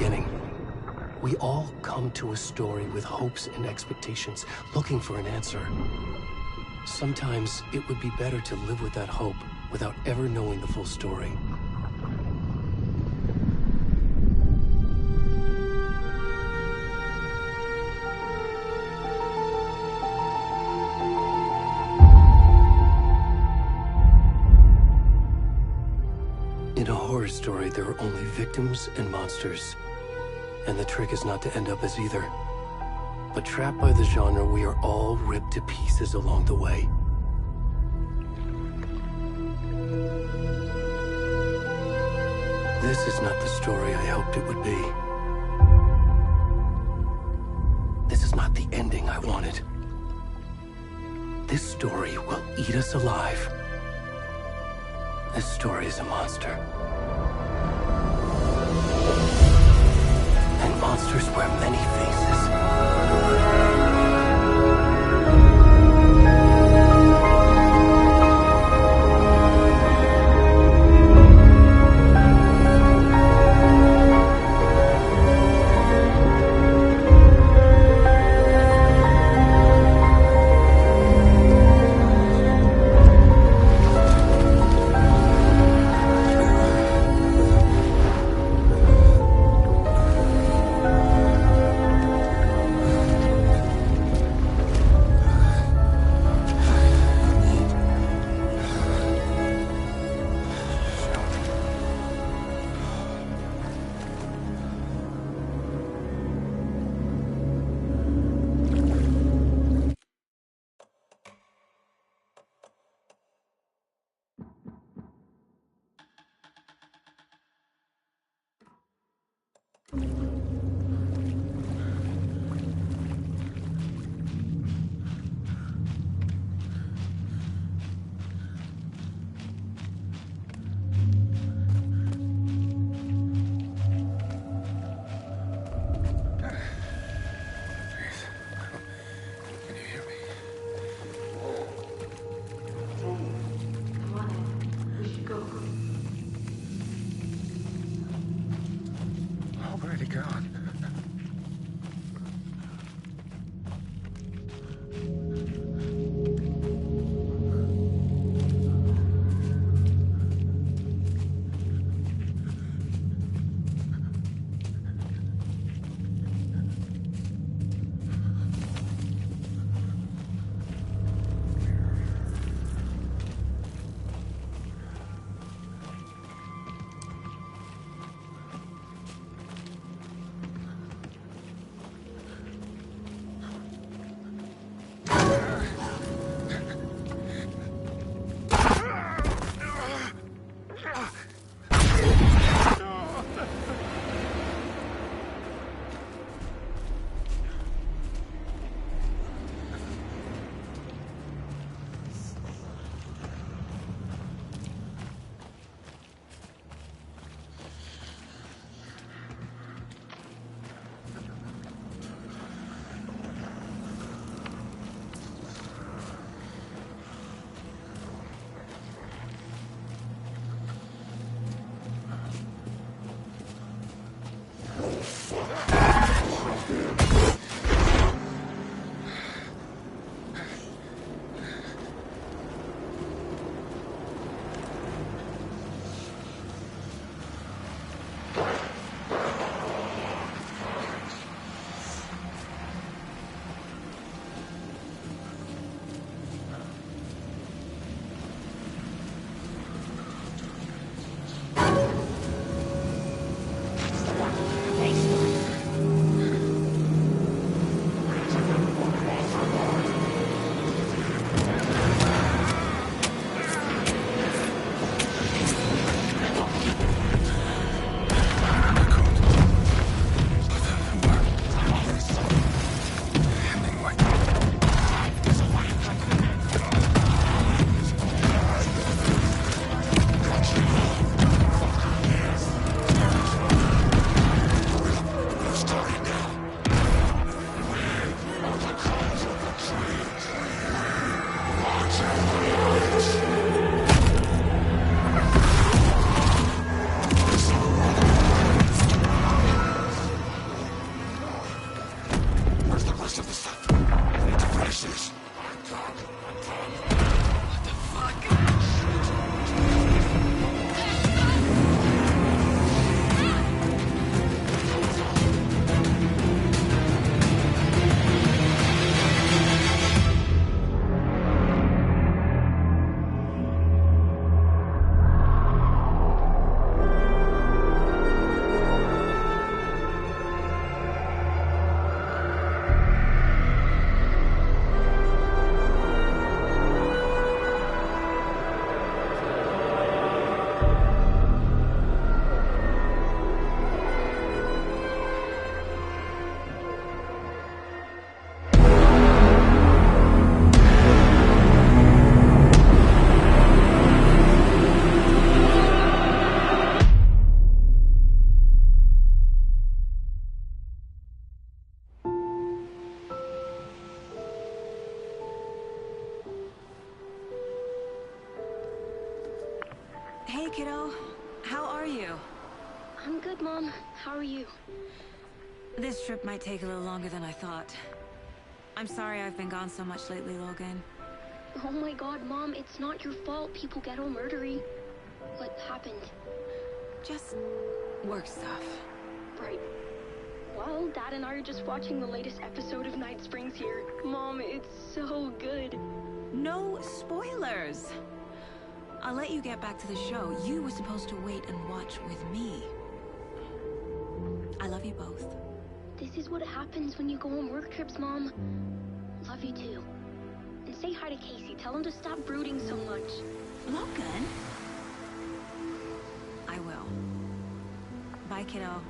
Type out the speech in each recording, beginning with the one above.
beginning. We all come to a story with hopes and expectations, looking for an answer. Sometimes it would be better to live with that hope without ever knowing the full story. In a horror story, there are only victims and monsters. And the trick is not to end up as either. But trapped by the genre, we are all ripped to pieces along the way. This is not the story I hoped it would be. This is not the ending I wanted. This story will eat us alive. This story is a monster. And monsters wear many faces. Hey, kiddo. How are you? I'm good, Mom. How are you? This trip might take a little longer than I thought. I'm sorry I've been gone so much lately, Logan. Oh my god, Mom, it's not your fault people get all murdery. What happened? Just work stuff. Right. Well, Dad and I are just watching the latest episode of Night Springs here. Mom, it's so good. No spoilers! I'll let you get back to the show. You were supposed to wait and watch with me. I love you both. This is what happens when you go on work trips, Mom. Love you too. And say hi to Casey. Tell him to stop brooding so much. Logan? I will. Bye, kiddo.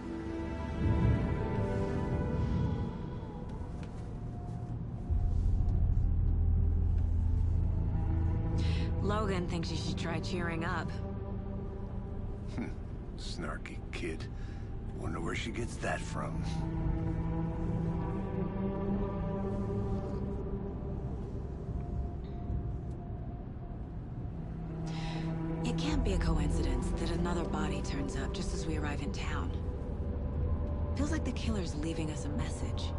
Logan thinks you should try cheering up. Snarky kid. Wonder where she gets that from. It can't be a coincidence that another body turns up just as we arrive in town. Feels like the killer's leaving us a message.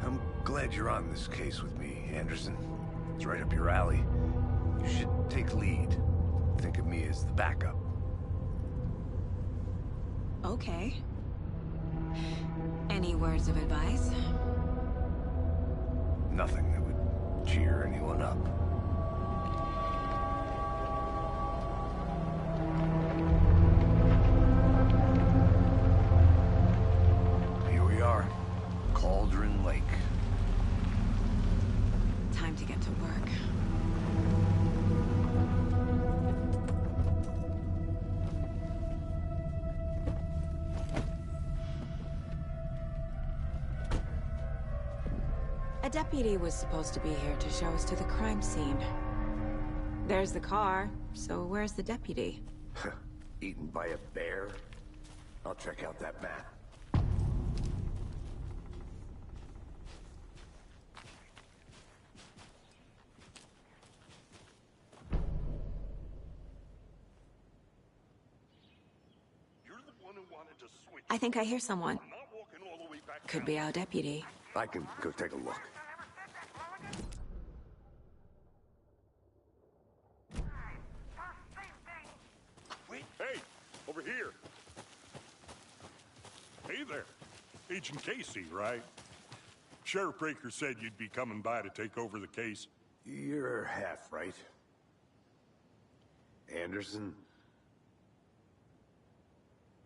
I'm glad you're on this case with me, Anderson. It's right up your alley. You should take lead. Think of me as the backup. Okay. Any words of advice? Nothing that would cheer anyone up. Here we are. Cauldron Lake. Time to get to work. A deputy was supposed to be here to show us to the crime scene. There's the car, so where's the deputy? Eaten by a bear? I'll check out that map. I think I hear someone. Could be our deputy. I can go take a look. Hey, over here. Hey there. Agent Casey, right? Sheriff Breaker said you'd be coming by to take over the case. You're half right. Anderson?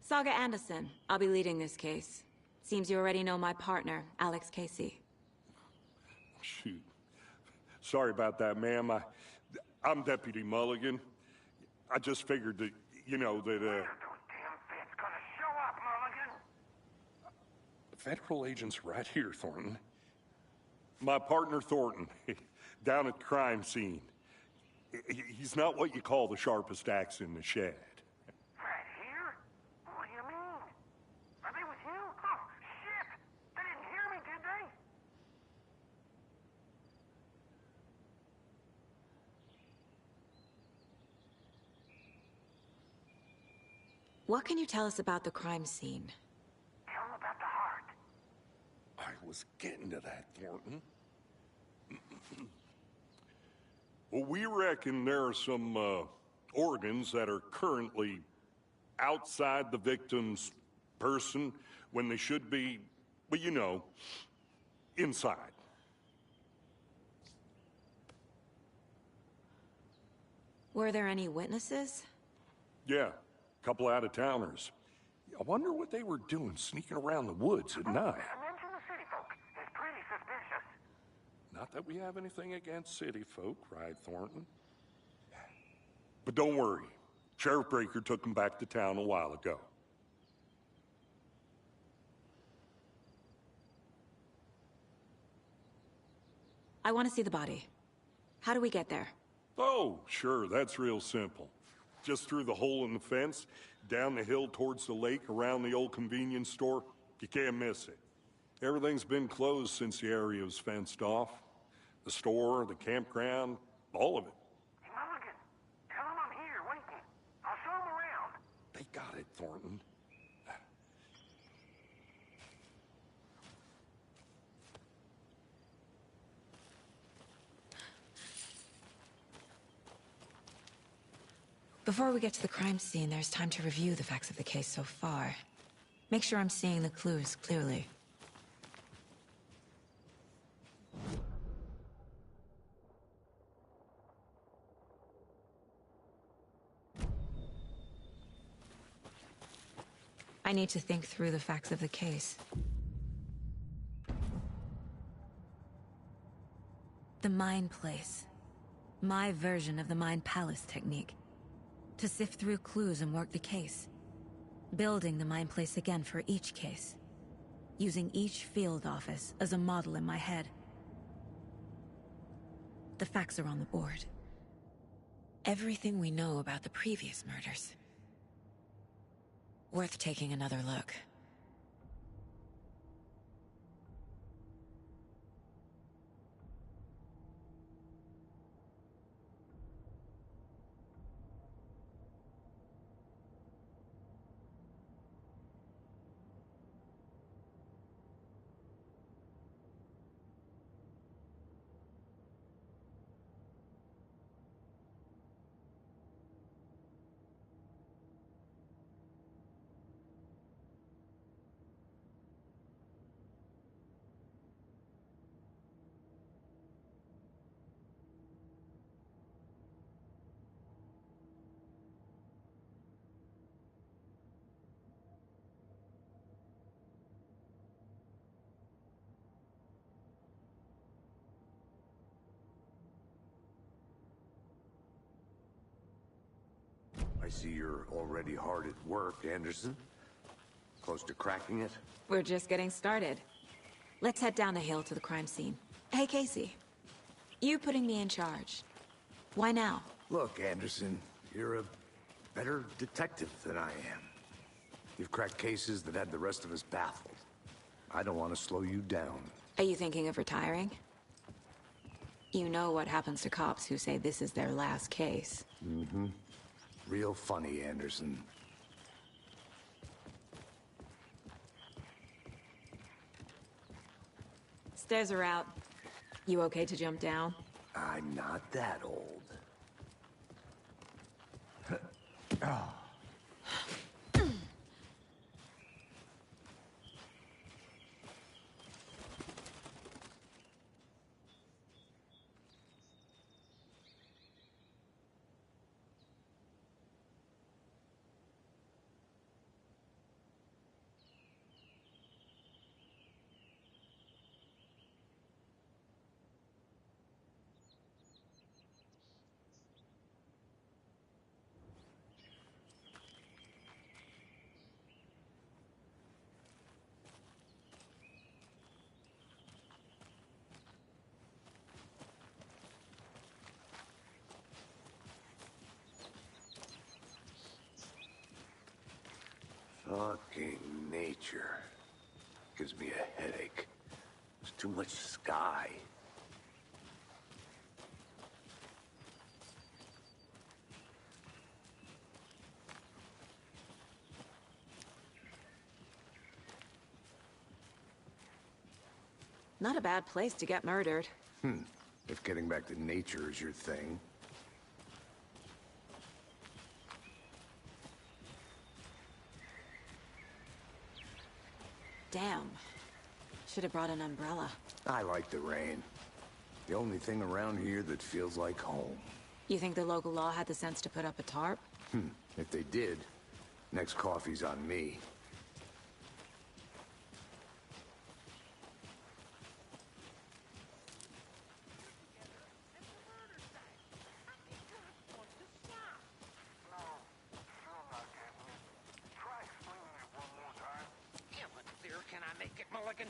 Saga Anderson. I'll be leading this case. Seems you already know my partner, Alex Casey. Shoot. Sorry about that, ma'am. I'm Deputy Mulligan. I just figured that, you know, that, Those damn feds gonna show up, Mulligan. federal agent's right here, Thornton. My partner, Thornton, down at the crime scene. He's not what you call the sharpest axe in the shed. Right here? What do you mean? Are they with you? Oh, shit! They didn't hear me, did they? What can you tell us about the crime scene? Tell them about the heart. I was getting to that, Thornton. Well, we reckon there are some organs that are currently outside the victim's person when they should be, well, you know, inside. Were there any witnesses? Yeah, a couple out-of-towners. I wonder what they were doing sneaking around the woods at night. Mention the city folk. It's pretty suspicious. Not that we have anything against city folk, right, Thornton? But don't worry. Sheriff Breaker took them back to town a while ago. I want to see the body. How do we get there? Oh, sure, that's real simple. Just through the hole in the fence, down the hill towards the lake, around the old convenience store. You can't miss it. Everything's been closed since the area was fenced off. The store, the campground, all of it. Hey, Mulligan, tell them Thornton. Before we get to the crime scene, there's time to review the facts of the case so far. Make sure I'm seeing the clues clearly. I need to think through the facts of the case. The Mind Place. My version of the Mind Palace technique. To sift through clues and work the case. Building the Mind Place again for each case. Using each field office as a model in my head. The facts are on the board. Everything we know about the previous murders. Worth taking another look. I see you're already hard at work, Anderson. Close to cracking it? We're just getting started. Let's head down the hill to the crime scene. Hey, Casey. You putting me in charge. Why now? Look, Anderson, you're a better detective than I am. You've cracked cases that had the rest of us baffled. I don't want to slow you down. Are you thinking of retiring? You know what happens to cops who say this is their last case. Mm-hmm. Real funny, Anderson. Stairs are out. You okay to jump down? I'm not that old. Oh. Fucking nature. Gives me a headache. There's too much sky. Not a bad place to get murdered. If getting back to nature is your thing. Damn. Should have brought an umbrella. I like the rain. The only thing around here that feels like home. You think the local law had the sense to put up a tarp? If they did, next coffee's on me. Can I make it, Mulligan?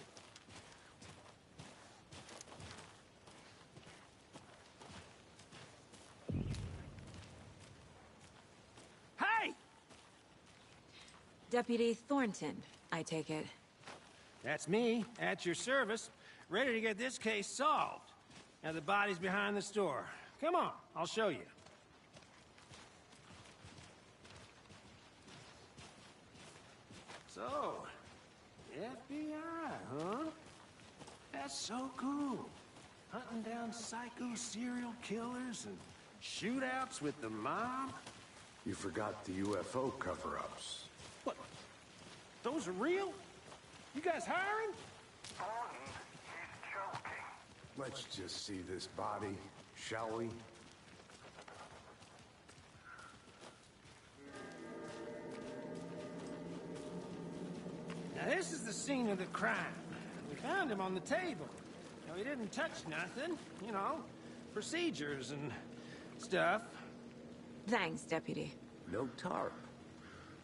Hey! Deputy Thornton, I take it. That's me, at your service, ready to get this case solved. Now the body's behind the store. Come on, I'll show you. So, FBI, huh? That's so cool. Hunting down psycho serial killers and shootouts with the mob. You forgot the UFO cover-ups. What? Those are real? You guys hiring? Thornton, he's joking. Let's just see this body, shall we? Now this is the scene of the crime. We found him on the table. Now he didn't touch nothing, you know, procedures and stuff. Thanks, Deputy. No tarp.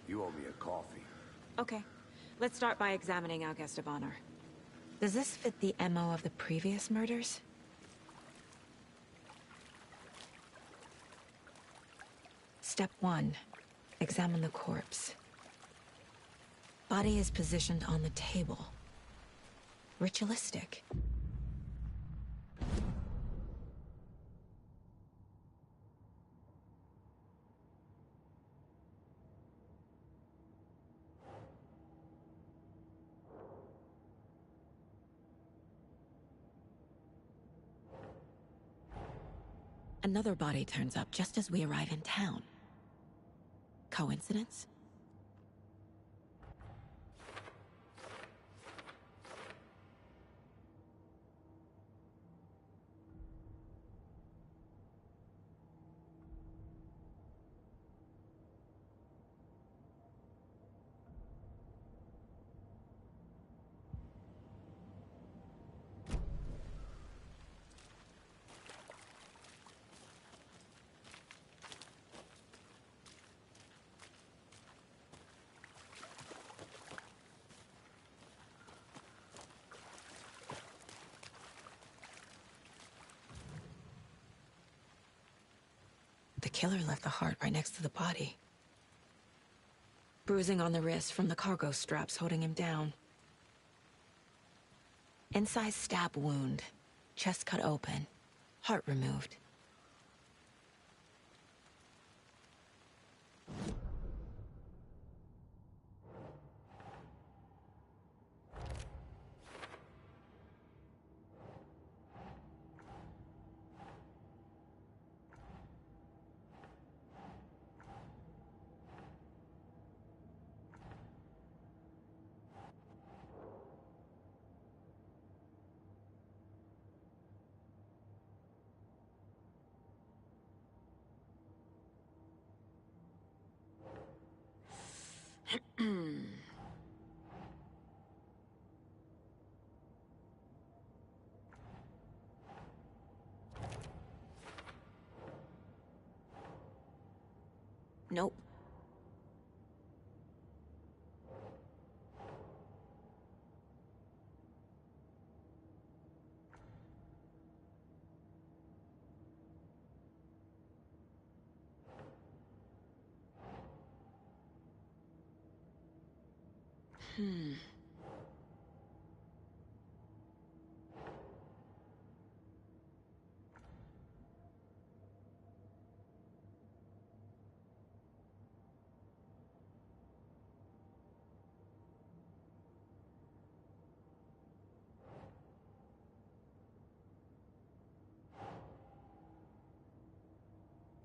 You owe me a coffee. Okay. Let's start by examining our guest of honor. Does this fit the MO of the previous murders? Step 1. Examine the corpse. Body is positioned on the table. Ritualistic. Another body turns up just as we arrive in town. Coincidence? The killer left the heart right next to the body. Bruising on the wrist from the cargo straps holding him down. Incised stab wound. Chest cut open. Heart removed. Nope.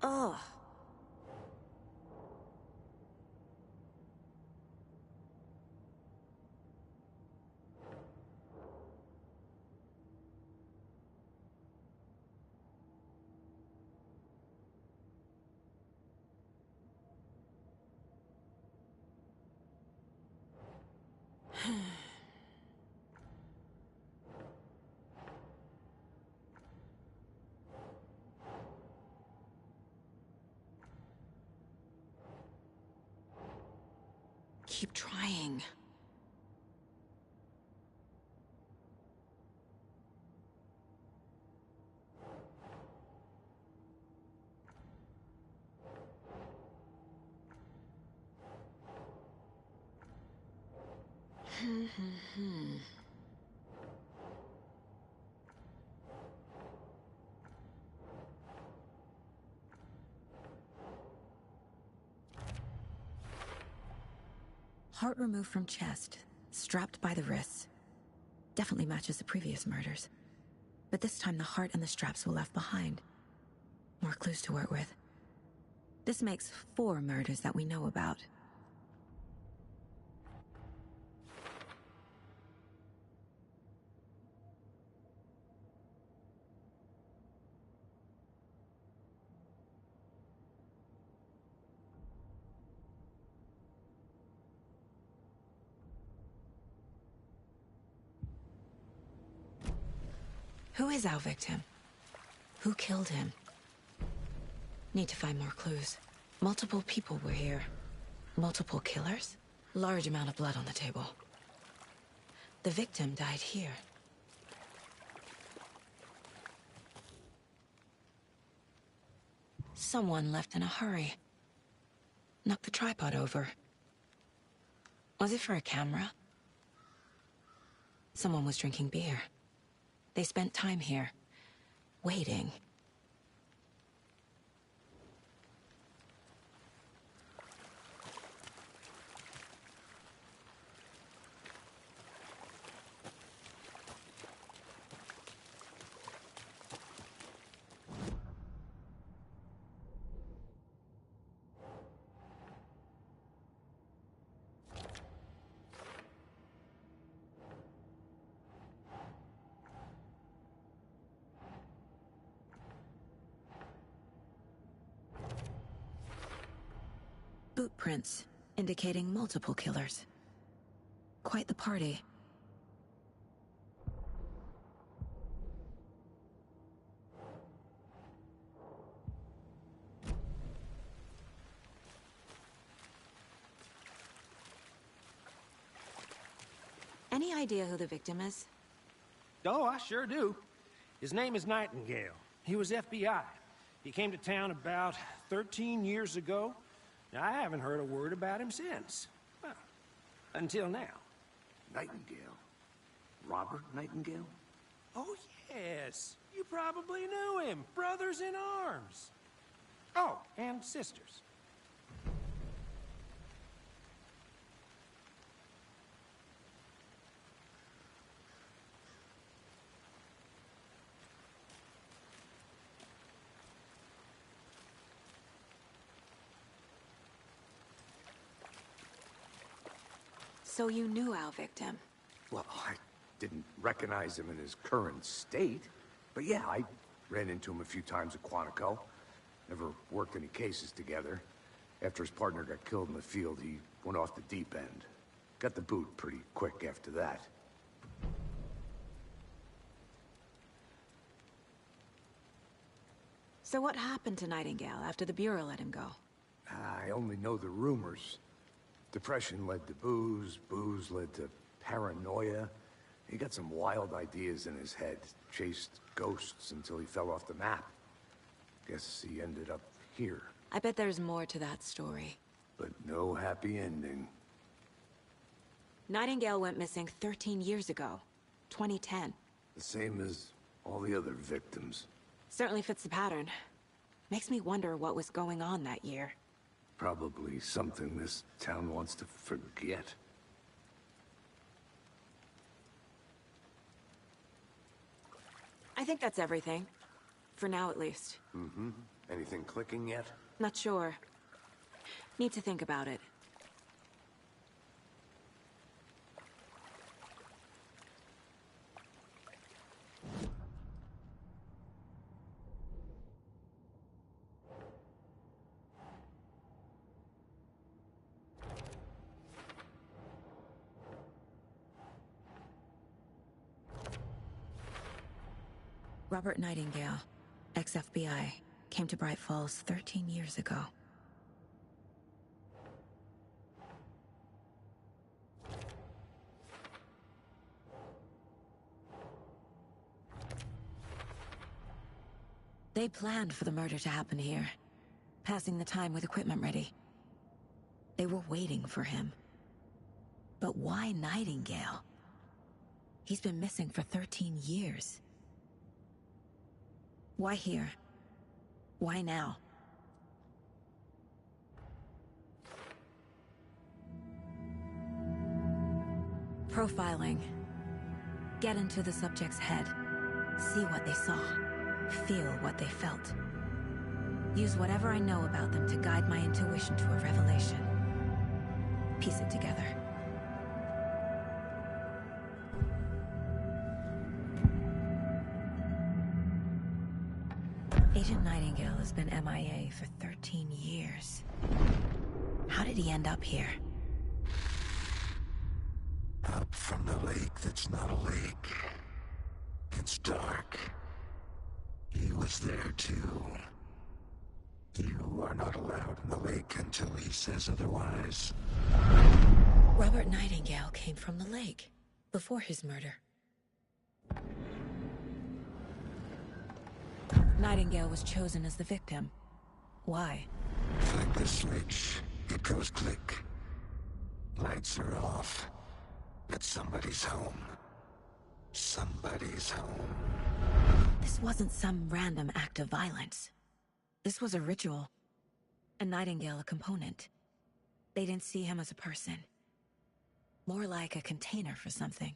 Ugh. Keep trying. Heart removed from chest, strapped by the wrists. Definitely matches the previous murders. But this time the heart and the straps were left behind. More clues to work with. This makes 4 murders that we know about. Who is our victim? Who killed him? Need to find more clues. Multiple people were here. Multiple killers? Large amount of blood on the table. The victim died here. Someone left in a hurry. Knocked the tripod over. Was it for a camera? Someone was drinking beer. They spent time here, waiting. Boot prints, indicating multiple killers. Quite the party. Any idea who the victim is? Oh, I sure do. His name is Nightingale. He was FBI. He came to town about 13 years ago. Now, I haven't heard a word about him since. Well, until now. Nightingale? Robert Nightingale? Oh, yes. You probably knew him. Brothers in arms. Oh, and sisters. So you knew our victim? Well, I didn't recognize him in his current state. But yeah, I ran into him a few times at Quantico. Never worked any cases together. After his partner got killed in the field, he went off the deep end. Got the boot pretty quick after that. So what happened to Nightingale after the Bureau let him go? I only know the rumors. Depression led to booze, booze led to paranoia. He got some wild ideas in his head, chased ghosts until he fell off the map. Guess he ended up here. I bet there's more to that story. But no happy ending. Nightingale went missing 13 years ago, 2010. The same as all the other victims. Certainly fits the pattern. Makes me wonder what was going on that year. Probably something this town wants to forget. I think that's everything. For now, at least. Mm-hmm. Anything clicking yet? Not sure. Need to think about it. Robert Nightingale, ex-FBI, came to Bright Falls 13 years ago. They planned for the murder to happen here, passing the time with equipment ready. They were waiting for him. But why Nightingale? He's been missing for 13 years. Why here? Why now? Profiling. Get into the subject's head. See what they saw. Feel what they felt. Use whatever I know about them to guide my intuition to a revelation. Piece it together. Agent Nightingale has been MIA for 13 years. How did he end up here? Up from the lake that's not a lake. It's dark. He was there too. You are not allowed in the lake until he says otherwise. Robert Nightingale came from the lake, before his murder. Nightingale was chosen as the victim. Why? Flick the switch. It goes click. Lights are off. But somebody's home. Somebody's home. This wasn't some random act of violence. This was a ritual. And Nightingale a component. They didn't see him as a person. More like a container for something.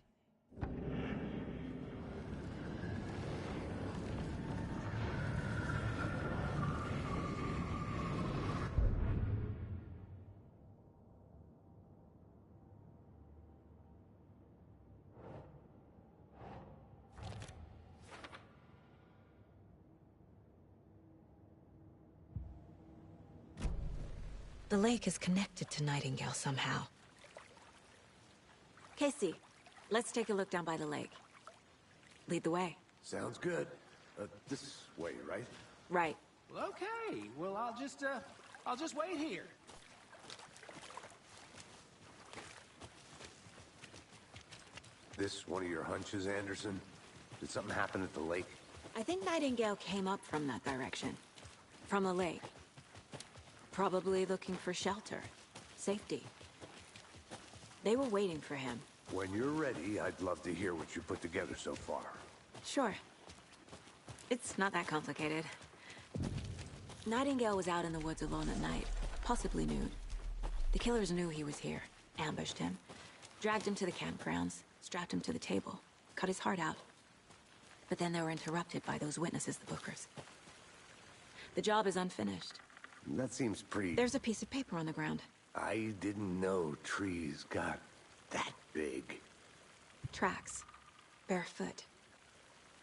The lake is connected to Nightingale somehow. Casey, let's take a look down by the lake. Lead the way. Sounds good. This way, right? Right. Well, okay. Well, I'll just wait here. This one of your hunches, Anderson? Did something happen at the lake? I think Nightingale came up from that direction. From the lake. Probably looking for shelter. Safety. They were waiting for him. When you're ready, I'd love to hear what you put together so far. Sure. It's not that complicated. Nightingale was out in the woods alone at night, possibly nude. The killers knew he was here, ambushed him, dragged him to the campgrounds, strapped him to the table, cut his heart out. But then they were interrupted by those witnesses, the Bookers. The job is unfinished. That seems pretty... There's a piece of paper on the ground. I didn't know trees got that big. Tracks. Barefoot.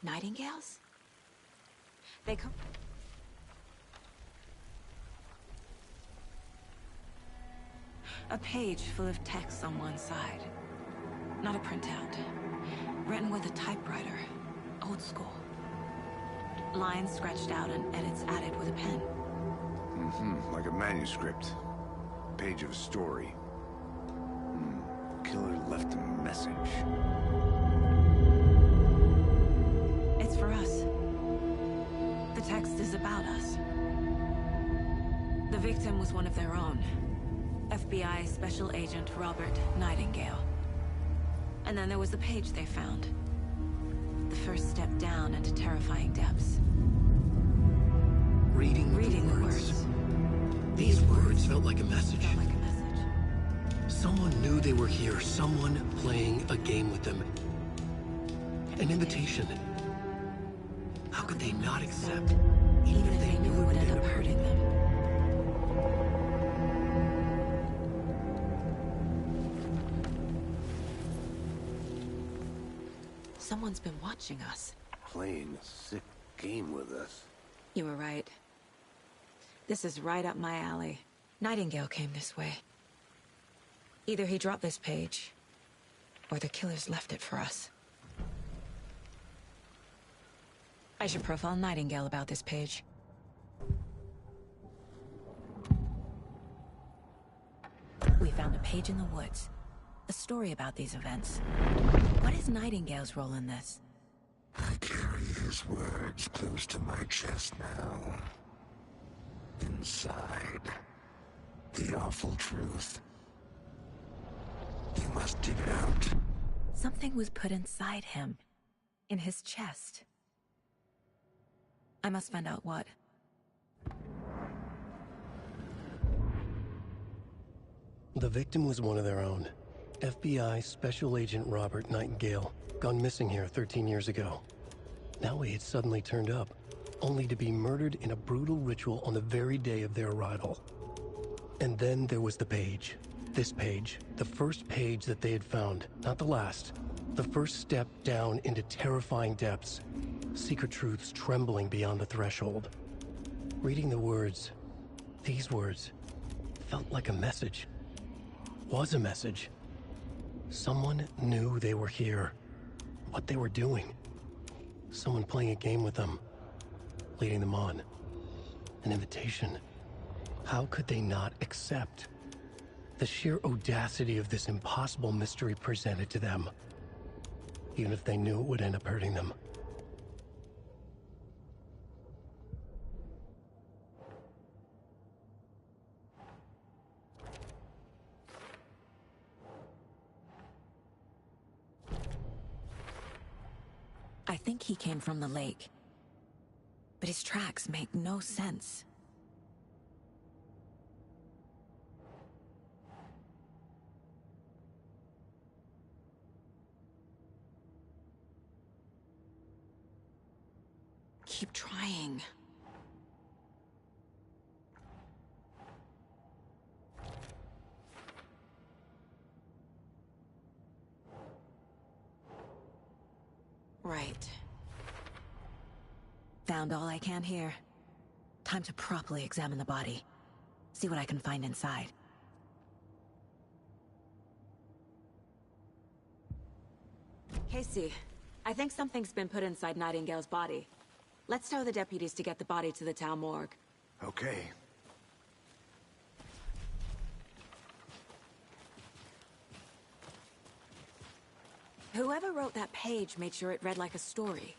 Nightingales? They come... A page full of text on one side. Not a printout. Written with a typewriter. Old school. Lines scratched out and edits added with a pen. Like a manuscript. Page of a story. Killer left a message. It's for us. The text is about us. The victim was one of their own. FBI Special Agent Robert Nightingale. And then there was the page they found. The first step down into terrifying depths. Reading the words. These words felt like a message. Felt like a message. Someone knew they were here. Someone playing a game with them. An invitation. How could they not accept? Even if they knew it would end up hurting them. Someone's been watching us. Playing a sick game with us. You were right. This is right up my alley. Nightingale came this way. Either he dropped this page, or the killers left it for us. I should profile Nightingale about this page. We found a page in the woods. A story about these events. What is Nightingale's role in this? I carry his words close to my chest now. Inside, the awful truth. You must dig it out. Something was put inside him. In his chest. I must find out what. The victim was one of their own. FBI Special Agent Robert Nightingale, gone missing here 13 years ago. Now he had suddenly turned up, only to be murdered in a brutal ritual on the very day of their arrival. And then there was the page. This page, the first page that they had found, not the last. The first step down into terrifying depths, secret truths trembling beyond the threshold. Reading the words, these words, felt like a message. Was a message. Someone knew they were here, what they were doing. Someone playing a game with them, leading them on. An invitation. How could they not accept? The sheer audacity of this impossible mystery presented to them, even if they knew it would end up hurting them. I think he came from the lake. But his tracks make no sense. Keep trying. Right. Found all I can here. Time to properly examine the body. See what I can find inside. Casey, I think something's been put inside Nightingale's body. Let's tell the deputies to get the body to the town morgue. Okay. Whoever wrote that page made sure it read like a story.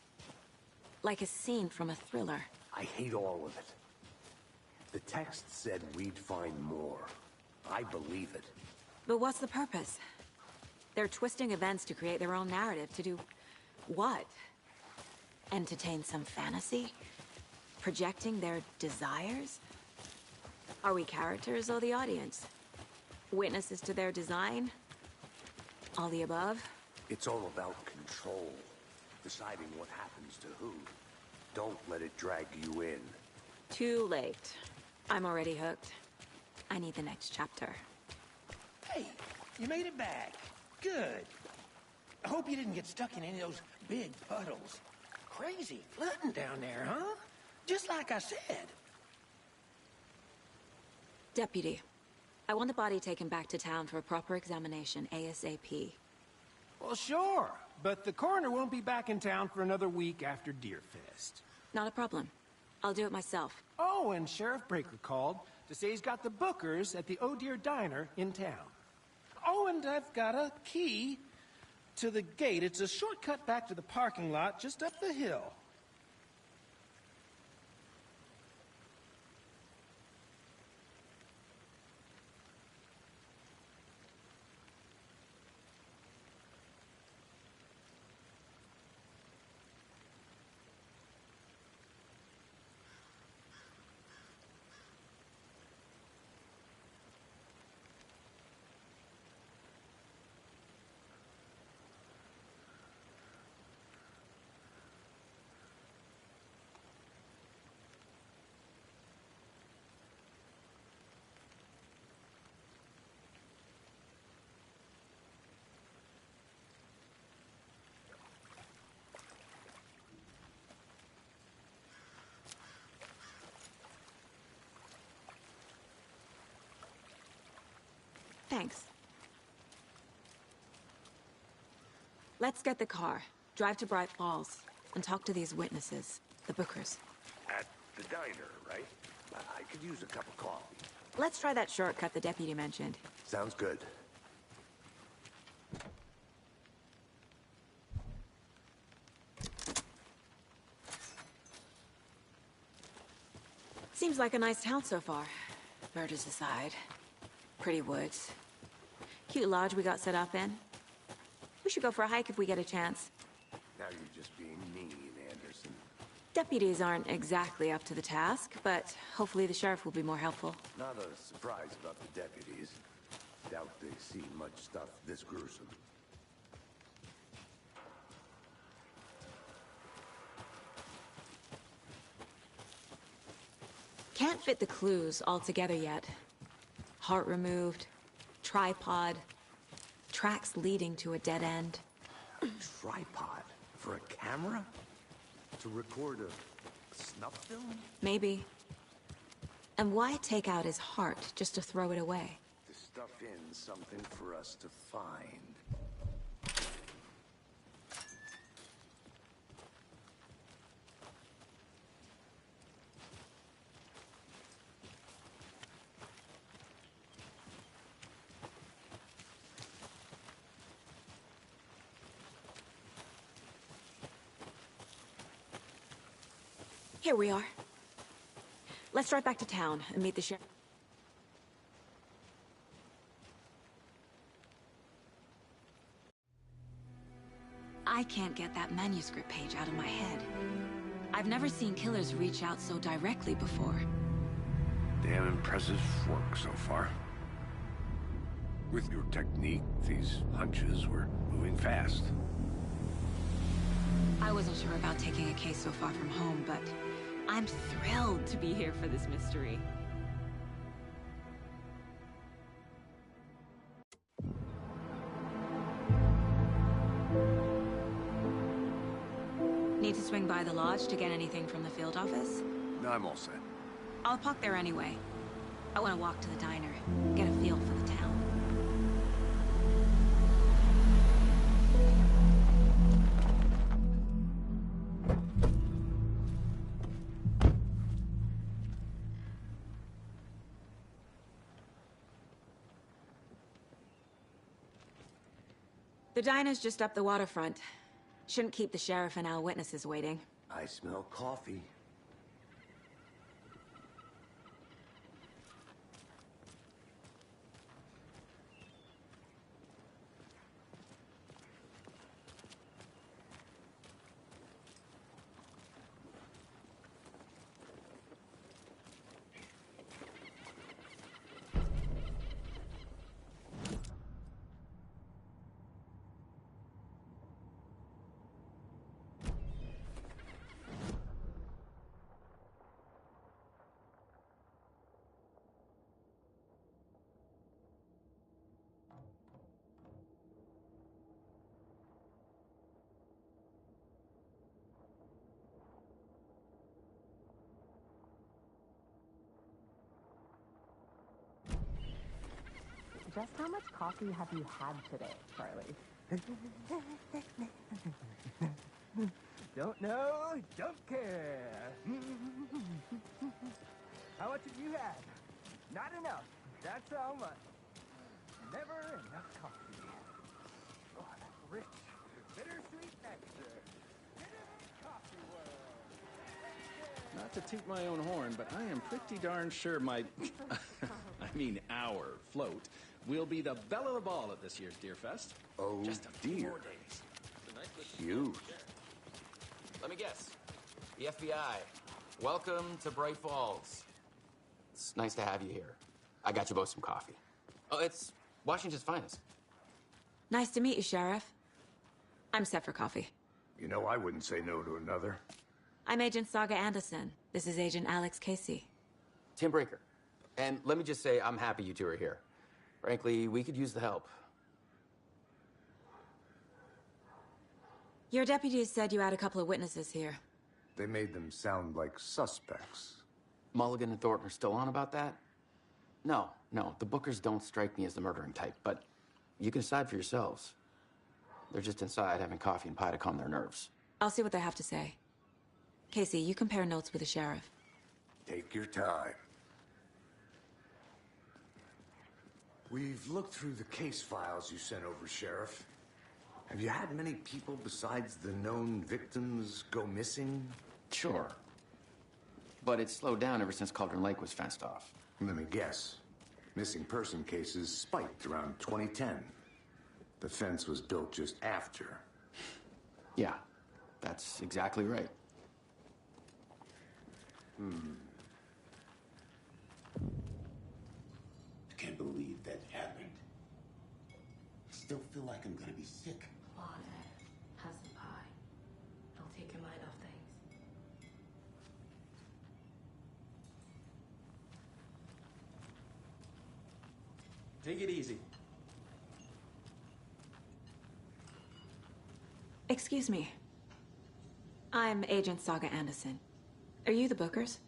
Like a scene from a thriller. I hate all of it. The text said we'd find more. I believe it. But what's the purpose? They're twisting events to create their own narrative. To do what? Entertain some fantasy? Projecting their desires? Are we characters or the audience? Witnesses to their design? All the above? It's all about control. Deciding what happens to who. Don't let it drag you in. Too late. I'm already hooked. I need the next chapter. Hey, you made it back. Good. I hope you didn't get stuck in any of those big puddles. Crazy flooding down there, huh? Just like I said. Deputy, I want the body taken back to town for a proper examination ASAP. Well, sure. But the coroner won't be back in town for another week after Deerfest. Not a problem. I'll do it myself. Oh, and Sheriff Breaker called to say he's got the Bookers at the Oh Dear Diner in town. Oh, and I've got a key to the gate. It's a shortcut back to the parking lot just up the hill. Thanks. Let's get the car, drive to Bright Falls, and talk to these witnesses, the Bookers. At the diner, right? I could use a cup of coffee. Let's try that shortcut the deputy mentioned. Sounds good. Seems like a nice town so far. Murders aside. Pretty woods. Cute lodge we got set up in. We should go for a hike if we get a chance. Now you're just being mean, Anderson. Deputies aren't exactly up to the task, but hopefully the sheriff will be more helpful. Not a surprise about the deputies. Doubt they see much stuff this gruesome. Can't fit the clues all together yet. Heart removed, tripod, tracks leading to a dead end. Tripod? For a camera? To record a snuff film? Maybe. And why take out his heart just to throw it away? To stuff in something for us to find. Here we are. Let's drive back to town and meet the sheriff. I can't get that manuscript page out of my head. I've never seen killers reach out so directly before. Damn impressive work so far. With your technique, these hunches were moving fast. I wasn't sure about taking a case so far from home, but I'm thrilled to be here for this mystery. Need to swing by the lodge to get anything from the field office? No, I'm all set. I'll park there anyway. I want to walk to the diner, get a feel for the town. The diner's just up the waterfront. Shouldn't keep the sheriff and our witnesses waiting. I smell coffee. Just how much coffee have you had today, Charlie? Don't know, don't care. How much have you had? Not enough. That's how much. Never enough coffee. Oh, rich, bittersweet nectar. Coffee world. Not to toot my own horn, but I am pretty darn sure my, our float will be the belle of the ball at this year's Deer Fest. Oh, Just a few dear. more days. Huge. Let me guess. The FBI. Welcome to Bright Falls. It's nice to have you here. I got you both some coffee. Oh, it's Washington's finest. Nice to meet you, Sheriff. I'm set for coffee. You know, I wouldn't say no to another. I'm Agent Saga Anderson. This is Agent Alex Casey. Tim Breaker. And let me just say, I'm happy you two are here. Frankly, we could use the help. Your deputies said you had a couple of witnesses here. They made them sound like suspects. Mulligan and Thornton are still on about that? No, the Bookers don't strike me as the murdering type, but you can decide for yourselves. They're just inside having coffee and pie to calm their nerves. I'll see what they have to say. Casey, you compare notes with the sheriff. Take your time. We've looked through the case files you sent over, Sheriff. Have you had many people besides the known victims go missing? Sure. But it's slowed down ever since Cauldron Lake was fenced off. Let me guess. Missing person cases spiked around 2010. The fence was built just after. Yeah, that's exactly right. I can't believe that happened. still feel like I'm gonna be sick. Come on, Ed. Have some pie. It'll take your mind off things. Take it easy. Excuse me. I'm Agent Saga Anderson. Are you the Bookers?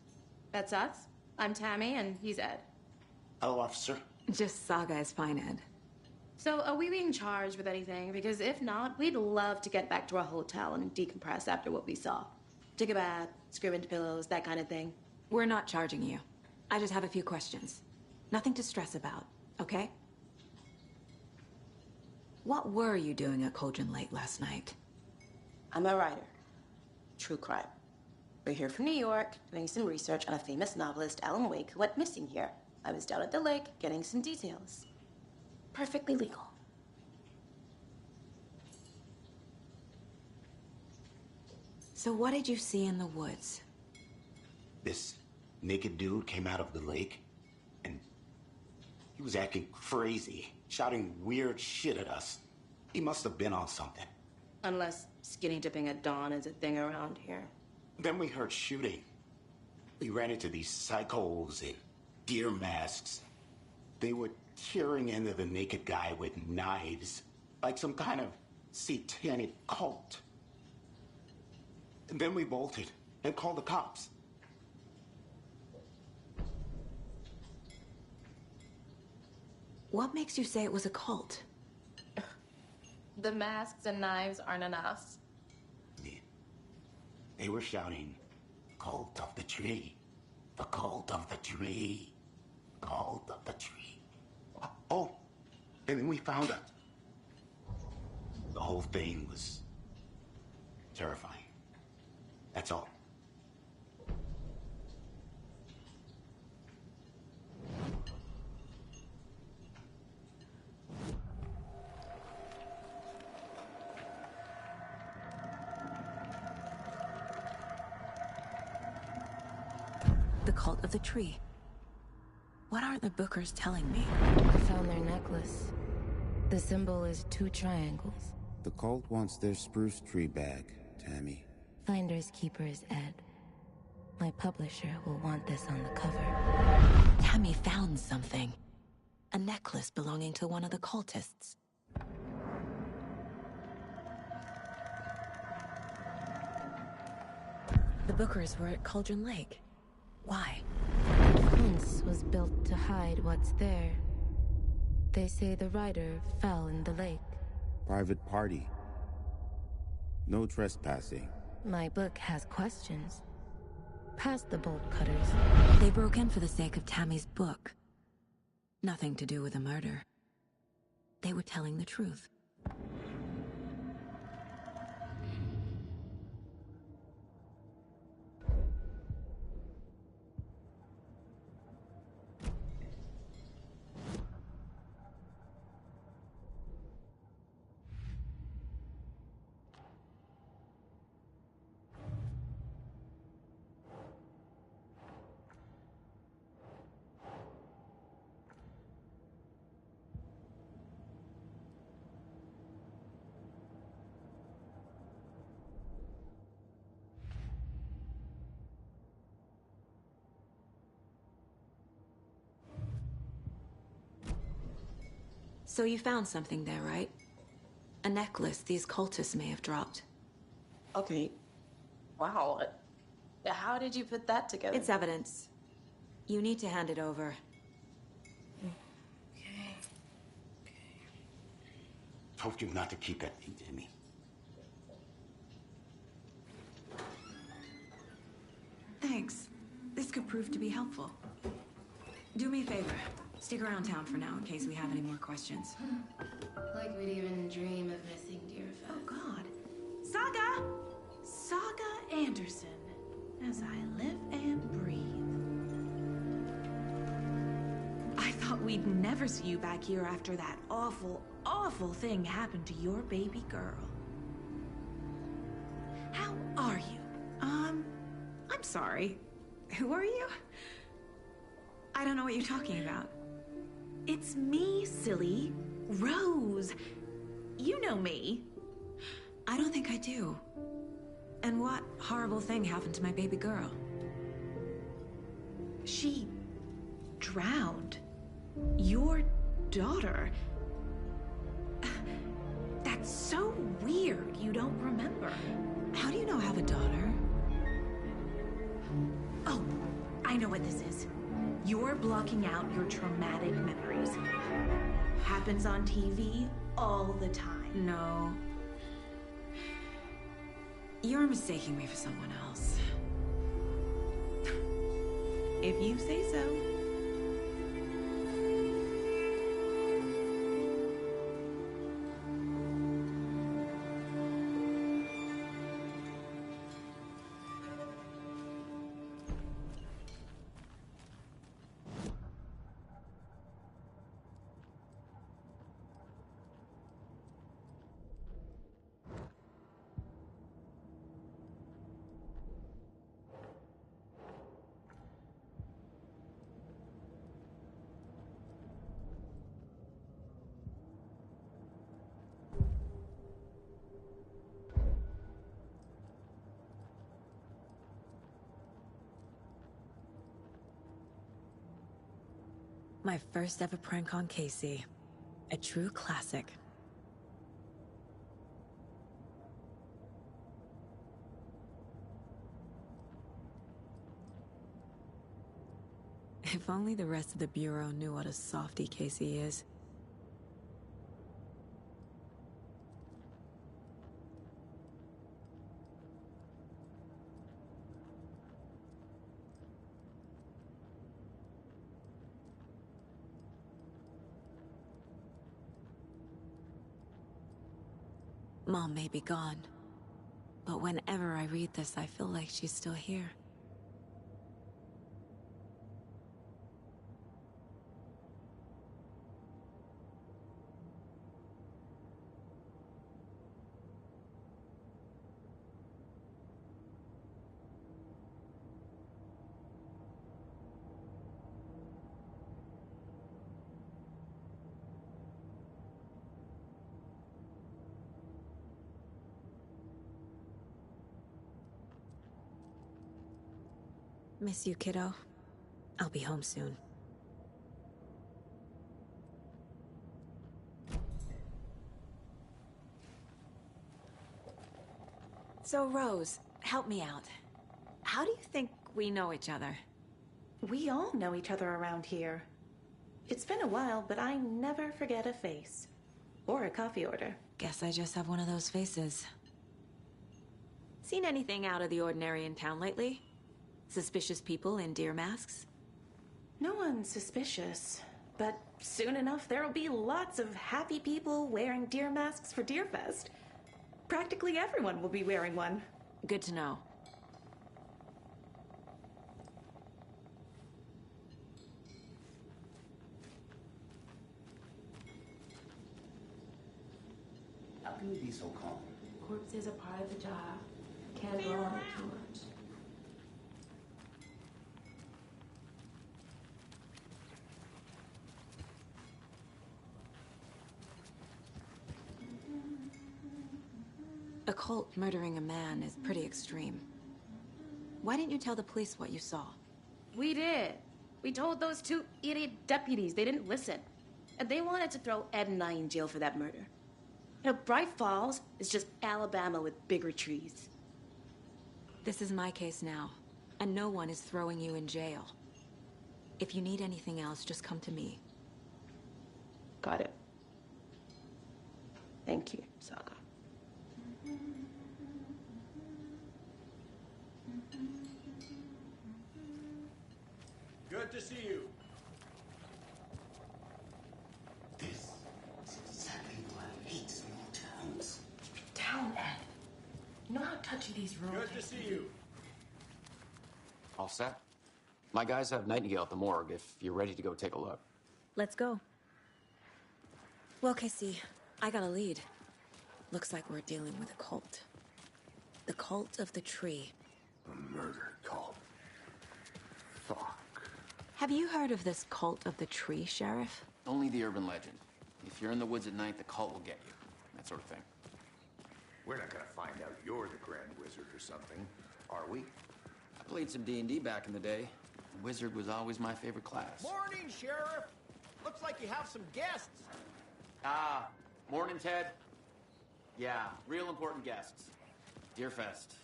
That's us. I'm Tammy, and he's Ed. Hello, officer. Just Saga is fine, Ed. So, are we being charged with anything? Because if not, we'd love to get back to our hotel and decompress after what we saw. Take a bath, scream into pillows, that kind of thing. We're not charging you. I just have a few questions. Nothing to stress about, okay? What were you doing at Cauldron Lake last night? I'm a writer. True crime. We're here from New York, doing some research on a famous novelist, Alan Wake, who went missing here. I was down at the lake, getting some details. Perfectly legal. So what did you see in the woods? This naked dude came out of the lake, and he was acting crazy, shouting weird shit at us. He must have been on something. Unless skinny dipping at dawn is a thing around here. Then we heard shooting. We ran into these psychos in deer masks. They were tearing into the naked guy with knives, like some kind of satanic cult. And then we bolted and called the cops. What makes you say it was a cult? The masks and knives aren't enough. They were shouting, "Cult of the tree, the cult of the tree, cult of the tree." Oh, and then we found it. The whole thing was terrifying. That's all. The cult of the tree. What aren't the Bookers telling me? I found their necklace. The symbol is 2 triangles. The cult wants their spruce tree back, Tammy. Finders keepers, Ed. My publisher will want this on the cover. Tammy found something. A necklace belonging to one of the cultists. The Bookers were at Cauldron Lake. Why? The fence was built to hide what's there. They say the writer fell in the lake. Private party. No trespassing. My book has questions. Past the bolt cutters. They broke in for the sake of Tammy's book. Nothing to do with a murder. They were telling the truth. So you found something there, right? A necklace these cultists may have dropped. Okay. Wow. How did you put that together? It's evidence. You need to hand it over. Okay. Told you not to keep that thing to me. Thanks. This could prove to be helpful. Do me a favor. Stick around town for now in case we have any more questions. Like we'd even dream of missing dear Fez. Oh, God. Saga! Saga Anderson. As I live and breathe. I thought we'd never see you back here after that awful, awful thing happened to your baby girl. How are you? I'm sorry. Who are you? I don't know what you're talking about. It's me, silly. Rose. You know me. I don't think I do. And what horrible thing happened to my baby girl? She drowned. Your daughter. That's so weird you don't remember. How do you know I have a daughter? Oh, I know what this is. You're blocking out your traumatic memories. Happens on TV all the time. No. You're mistaking me for someone else. If you say so. My first ever prank on Casey. A true classic. If only the rest of the Bureau knew what a softie Casey is. Mom may be gone, but whenever I read this, I feel like she's still here. Miss you, kiddo. I'll be home soon. So, Rose, help me out. How do you think we know each other? We all know each other around here. It's been a while, but I never forget a face. Or a coffee order. Guess I just have one of those faces. Seen anything out of the ordinary in town lately? Suspicious people in deer masks? No one's suspicious. But soon enough, there'll be lots of happy people wearing deer masks for Deerfest. Practically everyone will be wearing one. Good to know. How can you be so calm? Corpses are part of the job. Can't dwell on it too much. A cult murdering a man is pretty extreme. Why didn't you tell the police what you saw? We did. We told those two idiot deputies. They didn't listen. And they wanted to throw Ed and I in jail for that murder. You know, Bright Falls is just Alabama with bigger trees. This is my case now, and no one is throwing you in jail. If you need anything else, just come to me. Got it. Thank you, Saga. Good to see you. This is exactly why I hate small towns. Keep it down, Ed. You know how touchy these rooms are. Good to see you. All set? My guys have Nightingale at the morgue if you're ready to go take a look. Let's go. Well, Casey, I got a lead. Looks like we're dealing with a cult. The cult of the tree. A murder cult. Fuck. Have you heard of this cult of the tree, Sheriff? Only the urban legend. If you're in the woods at night, the cult will get you. that sort of thing. We're not gonna find out you're the Grand Wizard or something, are we? I played some D&D back in the day. Wizard was always my favorite class. Morning, Sheriff. Looks like you have some guests. Ah, morning, Ted. Yeah, real important guests. Deerfest.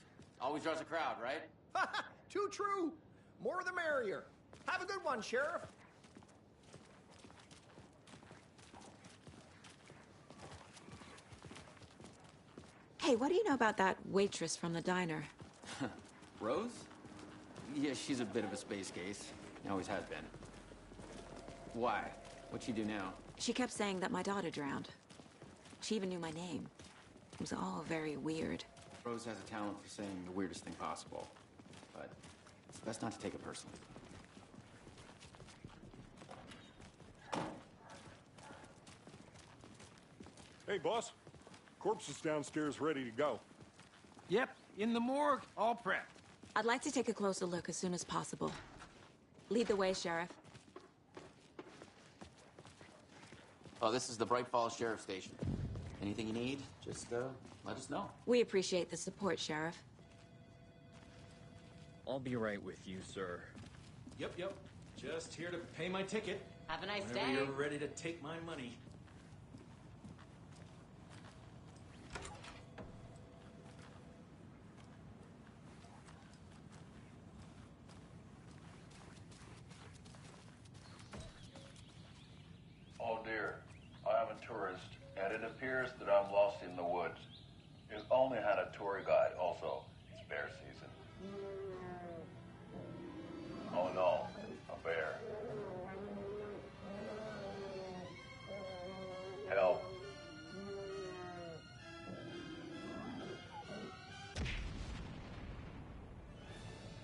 Always draws a crowd, right? Too true. More the merrier. Have a good one, Sheriff. Hey, what do you know about that waitress from the diner? Rose? Yeah, she's a bit of a space case. Always has been. Why? What'd she do now? She kept saying that my daughter drowned. She even knew my name. It was all very weird. Rose has a talent for saying the weirdest thing possible. But it's best not to take it personally. Hey, boss. Corpse is downstairs ready to go. Yep, in the morgue, all prepped. I'd like to take a closer look as soon as possible. Lead the way, Sheriff. Oh, this is the Bright Falls Sheriff Station. Anything you need, just let us know. We appreciate the support, Sheriff. I'll be right with you, sir. Yep. Just here to pay my ticket. Have a nice Whenever day. you're ready to take my money. Oh dear, I am a tourist, and it appears that I'm lost in the woods. You've only had a tour guide, also. It's bear season. Oh no, a bear. Help.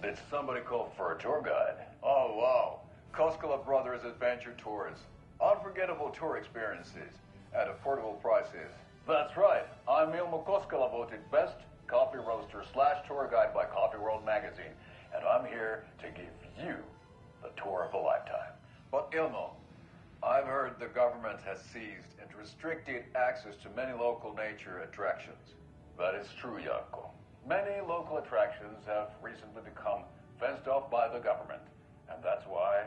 Did somebody call for a tour guide? Oh wow, Koskela Brothers Adventure Tours. Unforgettable tour experiences at affordable prices. That's right. I'm Ilmo Koskela, voted best coffee roaster / tour guide by Coffee World magazine, and I'm here to give you the tour of a lifetime. But Ilmo, I've heard the government has seized and restricted access to many local nature attractions. That is true, Janko. Many local attractions have recently become fenced off by the government, and that's why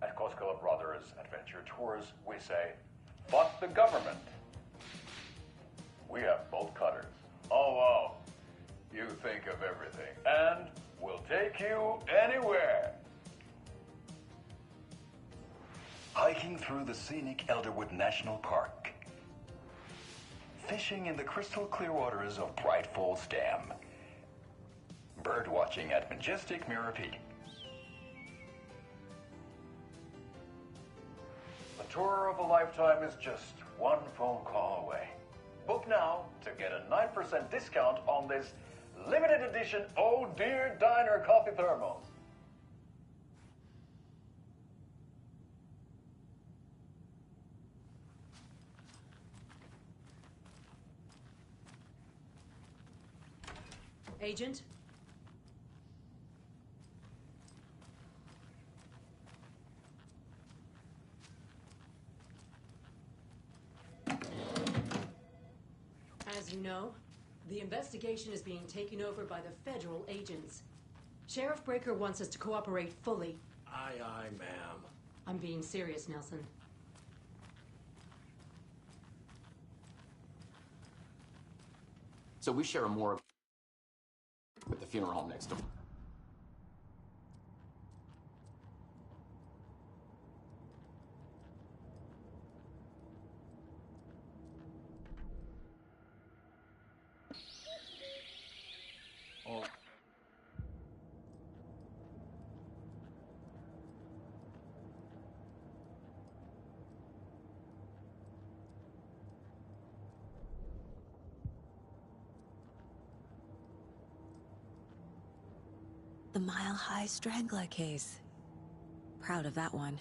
at Koskela Brothers Adventure Tours, we say, fuck the government. We have bolt cutters. Oh, wow. You think of everything. And we'll take you anywhere. Hiking through the scenic Elderwood National Park. Fishing in the crystal clear waters of Bright Falls Dam. Bird watching at majestic Mirror Peak. The tour of a lifetime is just one phone call away. Book now to get a 9% discount on this limited edition Oh Dear Diner coffee thermos. Agent? As you know, the investigation is being taken over by the federal agents. Sheriff Breaker wants us to cooperate fully. Aye, ma'am. I'm being serious, Nelson. So we share a morgue with the funeral home next door. Oh. The Mile High Strangler case. Proud of that one.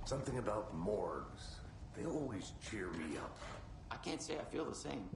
Something about morgues. They always cheer me up. I can't say I feel the same.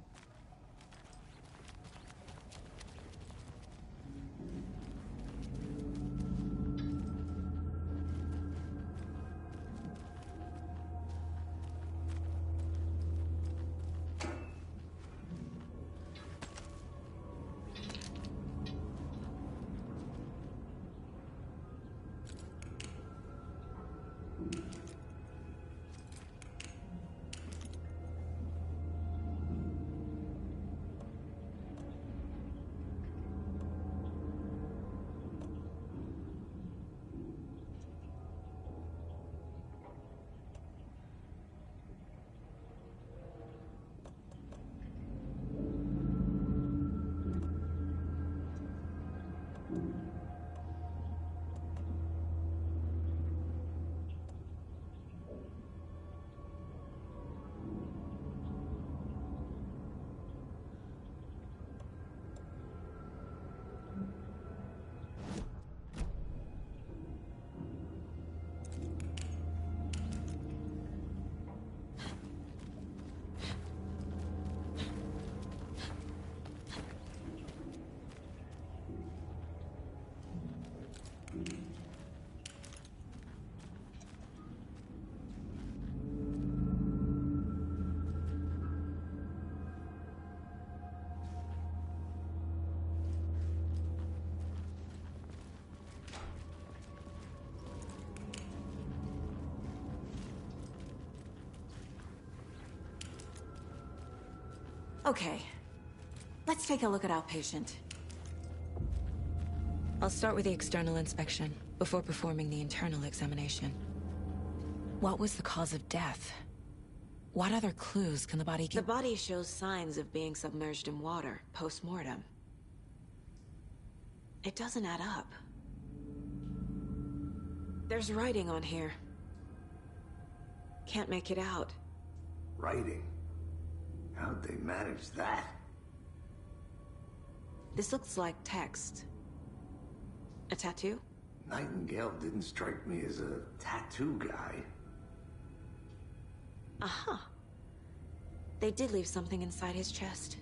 Okay, let's take a look at our patient. I'll start with the external inspection before performing the internal examination. What was the cause of death? What other clues can the body give? The body shows signs of being submerged in water post-mortem. It doesn't add up. There's writing on here. Can't make it out. Writing? How'd they manage that? This looks like text. A tattoo? Nightingale didn't strike me as a tattoo guy. Uh-huh. They did leave something inside his chest.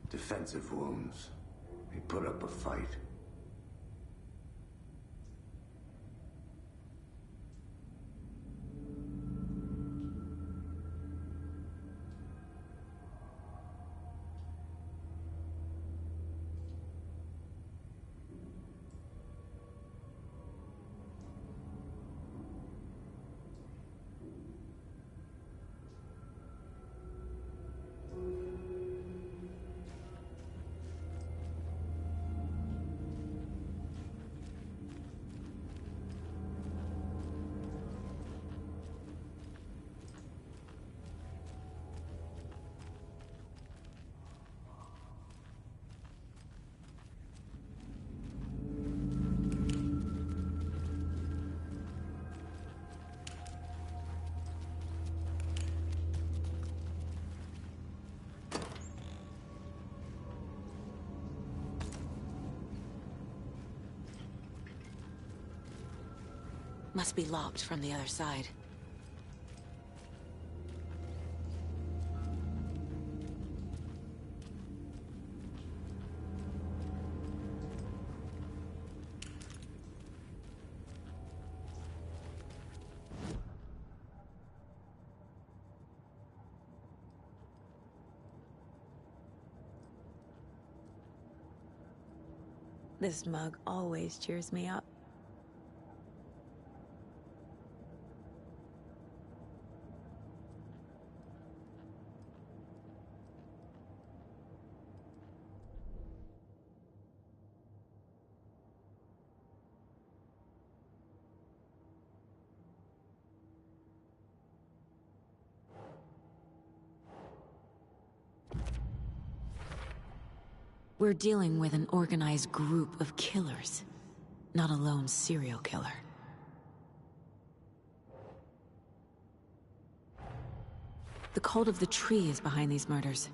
Defensive wounds. He put up a fight. Must be locked from the other side. This mug always cheers me up. We're dealing with an organized group of killers, not a lone serial killer. The cult of the tree is behind these murders.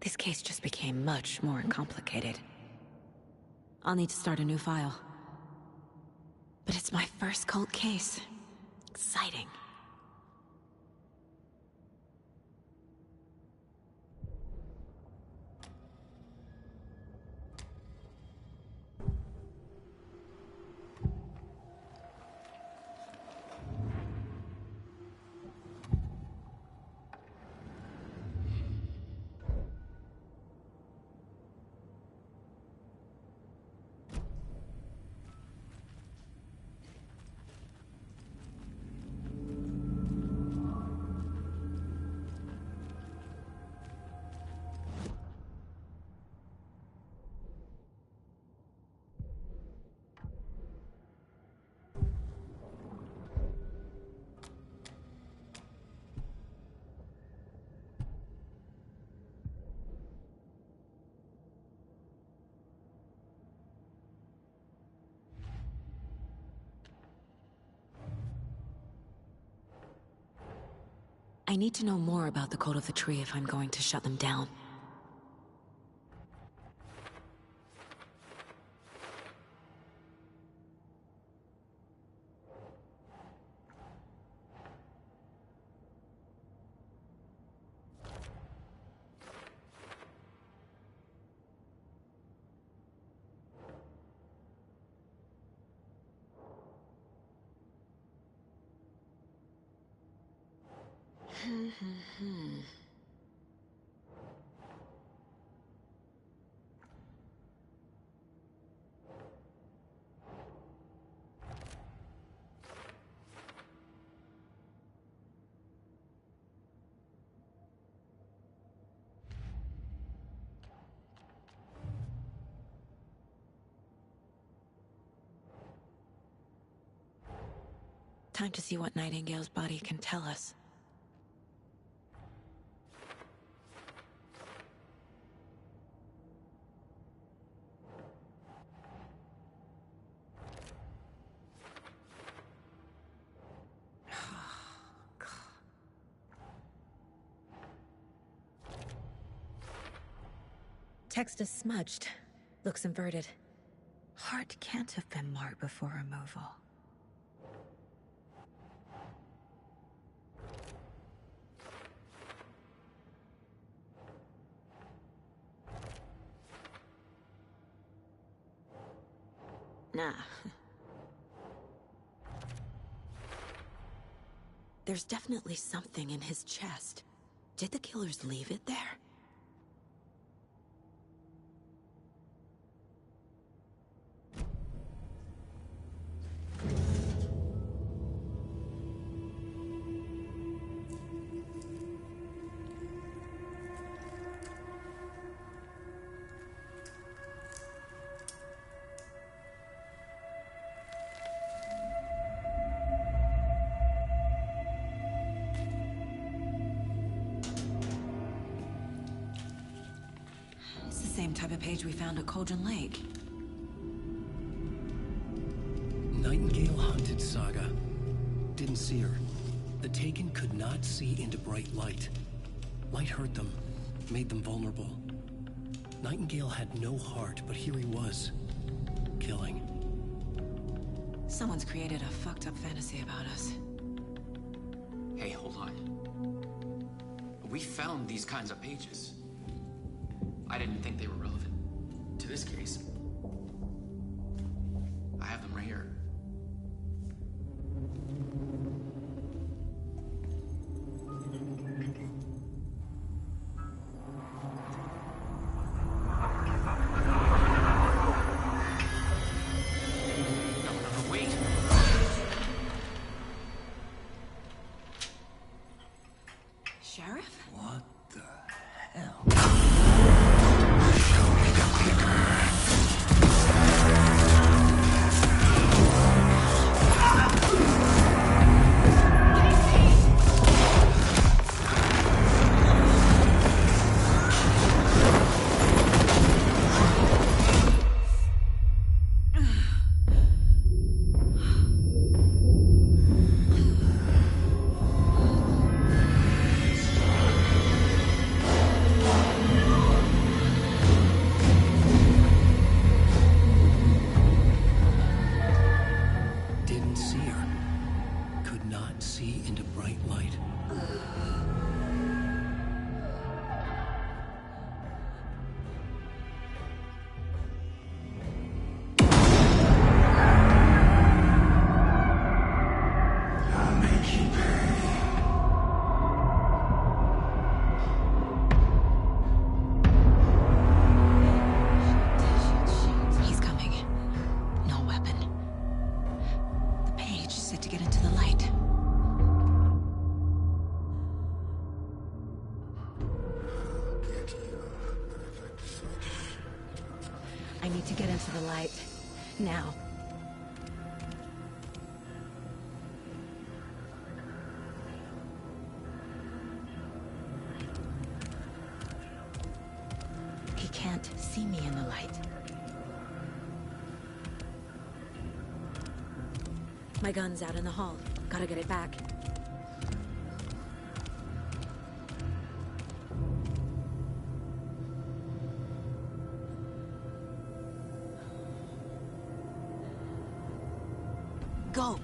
This case just became much more complicated. I'll need to start a new file. But it's my first cult case. Exciting. I need to know more about the Code of the Tree if I'm going to shut them down. Time to see what Nightingale's body can tell us. Text is smudged. Looks inverted. Heart can't have been marked before removal. Nah. There's definitely something in his chest. Did the killers leave it there? Same type of page we found at Cauldron Lake. Nightingale hunted Saga. Didn't see her. The Taken could not see into bright light. Light hurt them, made them vulnerable. Nightingale had no heart, but here he was, killing. Someone's created a fucked up fantasy about us. Hey, hold on. We found these kinds of pages. I didn't think they were relevant to this case. I have them right here. No, wait! Sheriff? What the hell? see into bright light. I'll make you pay. He's coming. No weapon. The page said to get into the light. I need to get into the light. Now. He can't see me in the light. My gun's out in the hall. Gotta get it back. Go!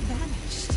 Vanished.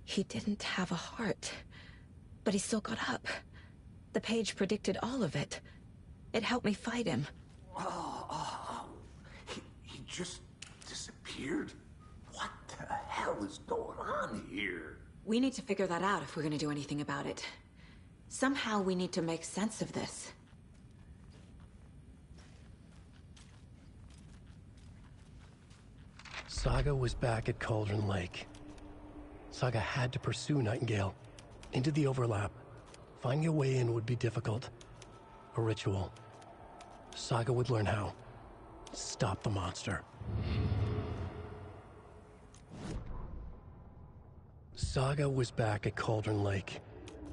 He didn't have a heart, but he still got up. The page predicted all of it. It helped me fight him. He just disappeared? What the hell is going on here? We need to figure that out if we're gonna do anything about it. Somehow we need to make sense of this. Saga was back at Cauldron Lake. Saga had to pursue Nightingale. Into the overlap. Finding a way in would be difficult. A ritual. Saga would learn how. Stop the monster. Saga was back at Cauldron Lake.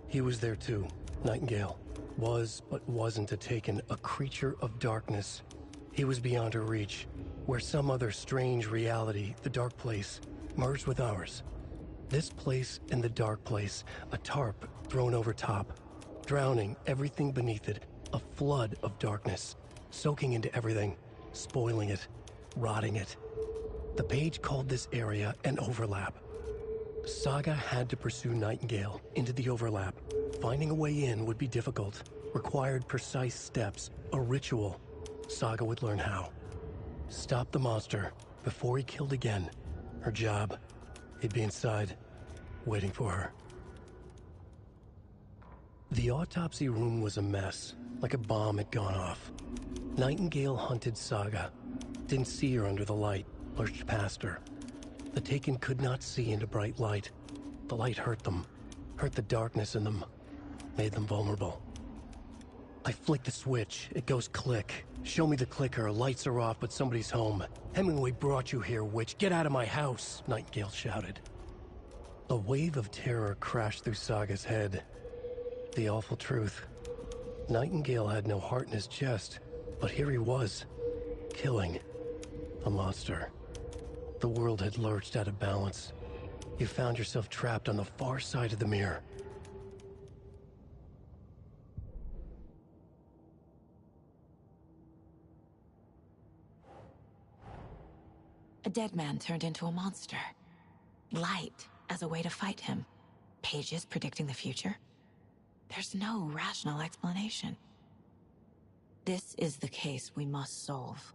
He was there too. Nightingale. Was, but wasn't a Taken, a creature of darkness. He was beyond her reach, where some other strange reality, the Dark Place, merged with ours. This place and the Dark Place, a tarp thrown over top, drowning everything beneath it, a flood of darkness, soaking into everything, spoiling it, rotting it. The page called this area an overlap. Saga had to pursue Nightingale into the overlap. Finding a way in would be difficult, required precise steps, a ritual. Saga would learn how. Stop the monster before he killed again. Her job. He'd be inside, waiting for her. The autopsy room was a mess, like a bomb had gone off. Nightingale hunted Saga. Didn't see her under the light, lurched past her. The Taken could not see into bright light. The light hurt them, hurt the darkness in them, made them vulnerable. I flick the switch, it goes click. Show me the clicker, lights are off, but somebody's home. Hemingway brought you here, witch. Get out of my house, Nightingale shouted. A wave of terror crashed through Saga's head. The awful truth. Nightingale had no heart in his chest, but here he was, killing a monster. The world had lurched out of balance. You found yourself trapped on the far side of the mirror. A dead man turned into a monster. Light as a way to fight him. Pages predicting the future. There's no rational explanation. This is the case we must solve.